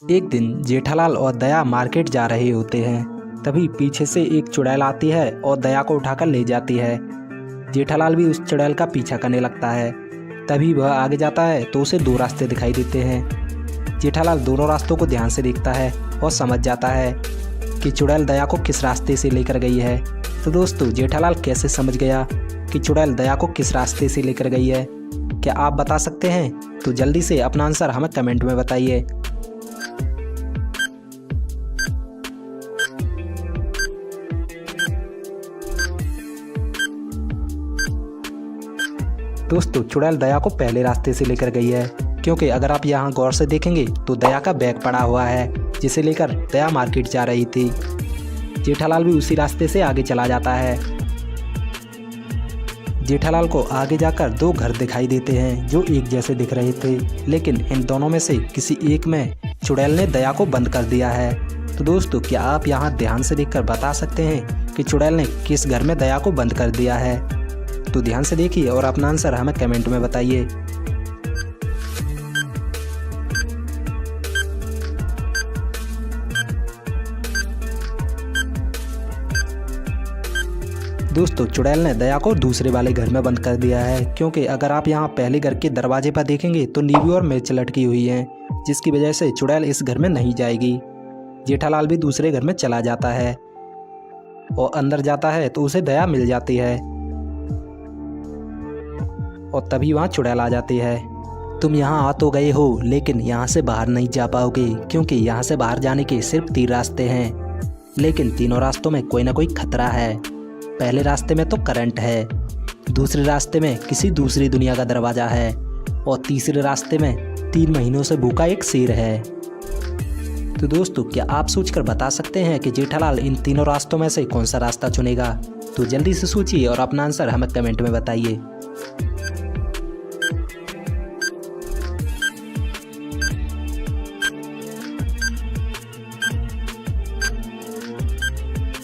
एक दिन जेठालाल और दया मार्केट जा रहे होते हैं। तभी पीछे से एक चुड़ैल आती है और दया को उठाकर ले जाती है। जेठालाल भी उस चुड़ैल का पीछा करने लगता है। तभी वह आगे जाता है तो उसे दो रास्ते दिखाई देते हैं। जेठालाल दोनों रास्तों को ध्यान से देखता है और समझ जाता है कि चुड़ैल दया को किस रास्ते से लेकर गई है। तो दोस्तों, जेठालाल कैसे समझ गया कि चुड़ैल दया को किस रास्ते से लेकर गई है, क्या आप बता सकते हैं? तो जल्दी से अपना आंसर हमें कमेंट में बताइए। दोस्तों, चुड़ैल दया को पहले रास्ते से लेकर गई है, क्योंकि अगर आप यहाँ गौर से देखेंगे तो दया का बैग पड़ा हुआ है जिसे लेकर दया मार्केट जा रही थी। जेठालाल भी उसी रास्ते से आगे चला जाता है। जेठालाल को आगे जाकर दो घर दिखाई देते हैं जो एक जैसे दिख रहे थे, लेकिन इन दोनों में से किसी एक में चुड़ैल ने दया को बंद कर दिया है। तो दोस्तों, क्या आप यहाँ ध्यान से देखकर बता सकते हैं कि चुड़ैल ने किस घर में दया को बंद कर दिया है? तो ध्यान से देखिए और अपना आंसर हमें कमेंट में बताइए। दोस्तों, चुड़ैल ने दया को दूसरे वाले घर में बंद कर दिया है, क्योंकि अगर आप यहाँ पहले घर के दरवाजे पर देखेंगे तो नींबू और मिर्च लटकी हुई है, जिसकी वजह से चुड़ैल इस घर में नहीं जाएगी। जेठालाल भी दूसरे घर में चला जाता है और अंदर जाता है तो उसे दया मिल जाती है और तभी वहाँ चुड़ैल आ जाती है। तुम यहाँ आ तो गए हो, लेकिन यहाँ से बाहर नहीं जा पाओगे, क्योंकि यहाँ से बाहर जाने के सिर्फ 3 रास्ते हैं, लेकिन तीनों रास्तों में कोई ना कोई खतरा है। पहले रास्ते में तो करंट है, दूसरे रास्ते में किसी दूसरी दुनिया का दरवाज़ा है और तीसरे रास्ते में 3 महीनों से भूखा एक शेर है। तो दोस्तों, क्या आप सोचकर बता सकते हैं कि जेठालाल इन तीनों रास्तों में से कौन सा रास्ता चुनेगा? तो जल्दी से सोचिए और अपना आंसर हमें कमेंट में बताइए।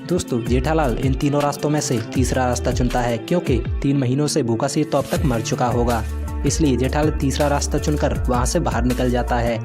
दोस्तों, जेठालाल इन तीनों रास्तों में से तीसरा रास्ता चुनता है, क्योंकि 3 महीनों से भूखा शेर तो अब तक मर चुका होगा, इसलिए जेठालाल तीसरा रास्ता चुनकर वहां से बाहर निकल जाता है।